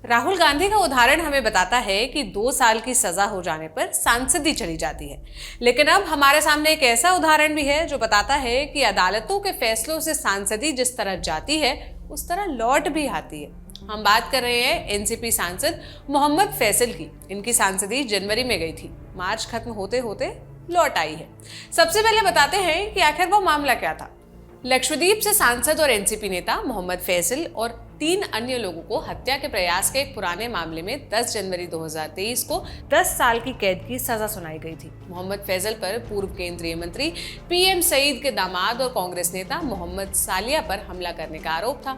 राहुल गांधी का उदाहरण हमें बताता है कि 2 साल की सजा हो जाने पर सांसदी चली जाती है। लेकिन अब हमारे सामने एक ऐसा उदाहरण भी है जो बताता है कि अदालतों के फैसलों से सांसदी जिस तरह जाती है उस तरह लौट भी आती है। हम बात कर रहे हैं एनसीपी सांसद मोहम्मद फैसल की। इनकी सांसदी जनवरी में गई थी, मार्च खत्म होते होते लौट आई है। सबसे पहले बताते हैं कि आखिर वो मामला क्या था। लक्षद्वीप से सांसद और एनसीपी नेता मोहम्मद फैसल और 3 अन्य लोगों को हत्या के प्रयास के एक पुराने मामले में 10 जनवरी 2023 को 10 साल की कैद की सजा सुनाई गई थी। मोहम्मद फैसल पर पूर्व केंद्रीय मंत्री पीएम सईद के दामाद और कांग्रेस नेता मोहम्मद सालिया पर हमला करने का आरोप था।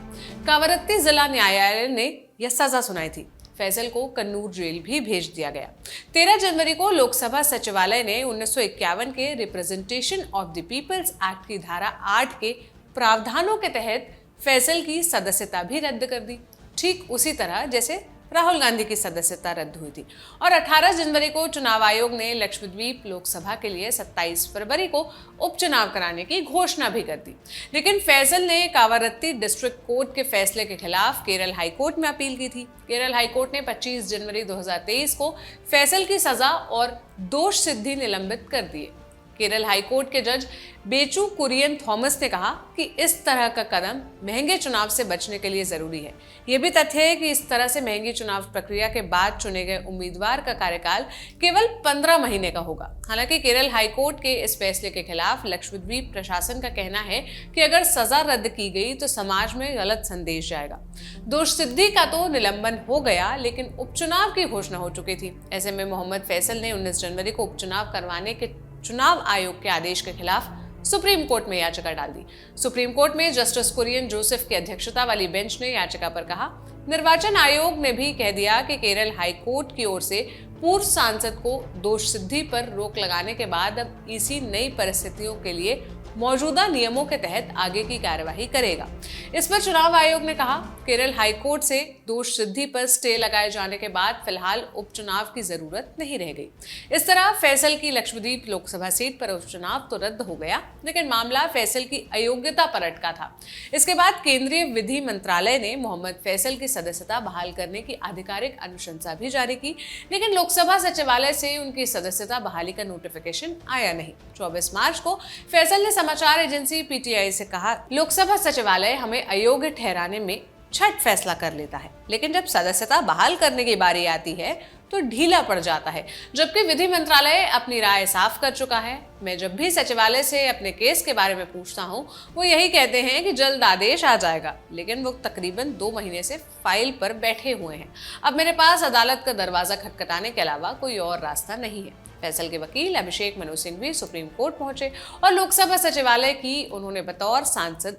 कावरत्ती जिला न्यायालय ने यह सजा सुनाई थी। फैसल को कन्नूर जेल भी भेज दिया गया। 13 जनवरी को लोकसभा सचिवालय ने 1951 के representation of the people's act की धारा 8 के प्रावधानों के तहत फैसल की सदस्यता भी रद्द कर दी, ठीक उसी तरह जैसे राहुल गांधी की सदस्यता रद्द हुई थी। और 18 जनवरी को चुनाव आयोग ने लक्षद्वीप लोकसभा के लिए 27 फरवरी को उपचुनाव कराने की घोषणा भी कर दी। लेकिन फैसल ने कावरत्ती डिस्ट्रिक्ट कोर्ट के फैसले के खिलाफ केरल हाईकोर्ट में अपील की थी। केरल हाईकोर्ट ने 25 जनवरी 2023 को फैसल की सजा और दोष सिद्धि निलंबित कर दिए। केरल हाईकोर्ट के जज बेचू कुरियन थॉमस ने कहा कि इस तरह का कदम महंगे चुनाव से बचने के लिए जरूरी है। यह भी तथ्य है कि इस तरह से महंगी चुनाव प्रक्रिया के बाद चुने गए उम्मीदवार का कार्यकाल केवल 15 महीने का होगा। हालांकि केरल हाईकोर्ट के इस फैसले के खिलाफ लक्षद्वीप प्रशासन का कहना है कि अगर सजा रद्द की गई तो समाज में गलत संदेश जाएगा। दोष सिद्धि का तो निलंबन हो गया, लेकिन उपचुनाव की घोषणा हो चुकी थी। ऐसे में मोहम्मद फैसल ने 19 जनवरी को उपचुनाव करवाने के चुनाव आयोग के आदेश के खिलाफ सुप्रीम कोर्ट में याचिका डाल दी। सुप्रीम कोर्ट में जस्टिस कुरियन जोसेफ की अध्यक्षता वाली बेंच ने याचिका पर कहा, निर्वाचन आयोग ने भी कह दिया कि केरल हाईकोर्ट की ओर से पूर्व सांसद को दोष सिद्धि पर रोक लगाने के बाद अब ईसी नई परिस्थितियों के लिए मौजूदा नियमों के तहत आगे की कार्यवाही करेगा। इस पर चुनाव आयोग ने कहा, केरल हाईकोर्ट से दोष सिद्धि पर स्टे लगाए जाने के बाद फिलहाल उपचुनाव की जरूरत नहीं रह गई। इस तरह फैसल की लक्षद्वीप लोकसभा सीट पर उपचुनाव तो रद्द हो गया, लेकिन मामला फैसल की अयोग्यता पर अटका था। इसके बाद केंद्रीय विधि मंत्रालय ने मोहम्मद फैसल की सदस्यता बहाल करने की आधिकारिक अनुशंसा भी जारी की, लेकिन लोकसभा सचिवालय से उनकी सदस्यता बहाली का नोटिफिकेशन आया नहीं। 24 मार्च को फैसल ने समाचार एजेंसी पीटीआई से कहा, लोकसभा सचिवालय हमें अयोग्य ठहराने में झट फैसला कर लेता है, लेकिन जब सदस्यता बहाल करने की बारी आती है तो ढीला पड़ जाता है, जबकि विधि मंत्रालय अपनी राय साफ कर चुका है। मैं जब भी सचिवालय से अपने केस के बारे में पूछता हूं, वो यही कहते हैं कि जल्द आदेश आ जाएगा, लेकिन वो तकरीबन 2 महीने से फाइल पर बैठे हुए हैं। अब मेरे पास अदालत का दरवाजा खटखटाने के अलावा कोई और रास्ता नहीं है। फैसल के वकील अभिषेक मनु सिंह भी सुप्रीम कोर्ट पहुंचे और लोकसभा सचिवालय की उन्होंने बतौर सांसद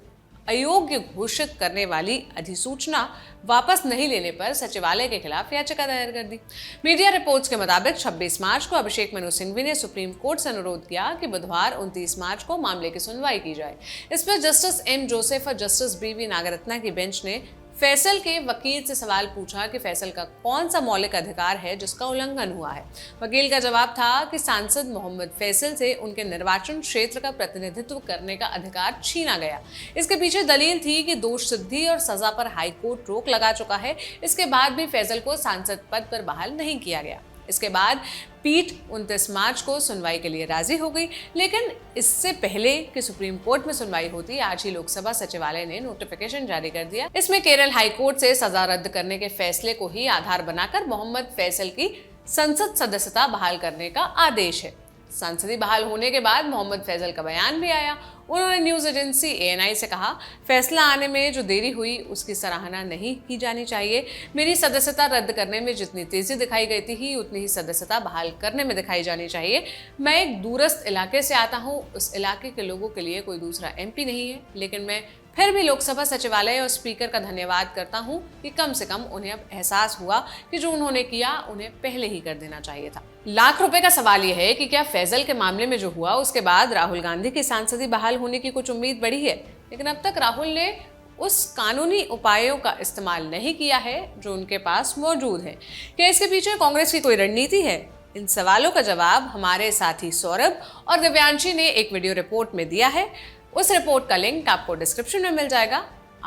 अयोग्य घोषित करने वाली अधिसूचना वापस नहीं लेने पर सचिवालय के खिलाफ याचिका दायर कर दी। मीडिया रिपोर्ट्स के मुताबिक 26 मार्च को अभिषेक मनु सिंघवी ने सुप्रीम कोर्ट से अनुरोध किया कि बुधवार 29 मार्च को मामले की सुनवाई की जाए। इस पर जस्टिस एम जोसेफ और जस्टिस बीवी नागरत्ना की बेंच ने फैसल के वकील से सवाल पूछा कि फैसल का कौन सा मौलिक अधिकार है जिसका उल्लंघन हुआ है। वकील का जवाब था कि सांसद मोहम्मद फैसल से उनके निर्वाचन क्षेत्र का प्रतिनिधित्व करने का अधिकार छीना गया। इसके पीछे दलील थी कि दोष सिद्धि और सजा पर हाईकोर्ट रोक लगा चुका है। इसके बाद भी फैसल को सांसद पद पर बहाल नहीं किया गया। इसके बाद पीठ 29 मार्च को सुनवाई के लिए राजी हो गई, लेकिन इससे पहले कि सुप्रीम कोर्ट में सुनवाई होती, आज ही लोकसभा सचिवालय ने नोटिफिकेशन जारी कर दिया। इसमें केरल हाईकोर्ट से सजा रद्द करने के फैसले को ही आधार बनाकर मोहम्मद फैसल की संसद सदस्यता बहाल करने का आदेश है। संसदी बहाल होने के बाद मोहम्मद फैसल का बयान भी आया। उन्होंने न्यूज एजेंसी एएनआई से कहा, फैसला आने में जो देरी हुई उसकी सराहना नहीं की जानी चाहिए। मेरी सदस्यता रद्द करने में जितनी तेजी दिखाई गई थी उतनी ही सदस्यता बहाल करने में दिखाई जानी चाहिए। मैं एक दूरस्थ इलाके से आता हूँ, उस इलाके के लोगों के लिए कोई दूसरा एमपी नहीं है, लेकिन मैं फिर भी लोकसभा सचिवालय और स्पीकर का धन्यवाद करता हूं कि कम से कम उन्हें अब एहसास हुआ कि जो उन्होंने किया उन्हें पहले ही कर देना चाहिए था। लाख रुपए का सवाल यह है कि क्या फैसल के मामले में जो हुआ उसके बाद राहुल गांधी की सांसदी बहाल होने की कुछ उम्मीद बढ़ी है? लेकिन अब तक राहुल ने उस कानूनी उपायों का इस्तेमाल नहीं किया है जो उनके पास मौजूद है। क्या इसके पीछे कांग्रेस की कोई रणनीति है? इन सवालों का जवाब हमारे साथी सौरभ और दिव्यांशी ने एक वीडियो रिपोर्ट में दिया है। उस रिपोर्ट का लिंक आपको डिस्क्रिप्शन में मिल जाएगा।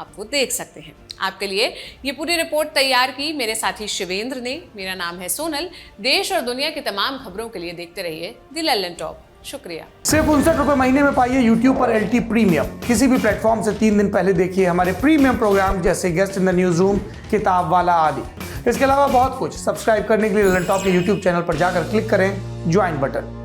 आप वो देख सकते हैं। आपके लिए ये पूरी रिपोर्ट तैयार की मेरे साथी शिवेंद्र ने। मेरा नाम है सोनल। देश और दुनिया की तमाम खबरों के लिए देखते रहिए द लल्लन टॉप। शुक्रिया। सिर्फ 59 रुपए महीने में पाइए YouTube पर LT प्रीमियम। किसी भी प्लेटफॉर्म से 3 दिन पहले देखिए हमारे प्रीमियम प्रोग्राम जैसे guest in the news room, किताब वाला आदि। इसके अलावा बहुत कुछ। सब्सक्राइब करने के लिए लल्लन टॉप के YouTube चैनल पर जाकर क्लिक करें ज्वाइन बटन।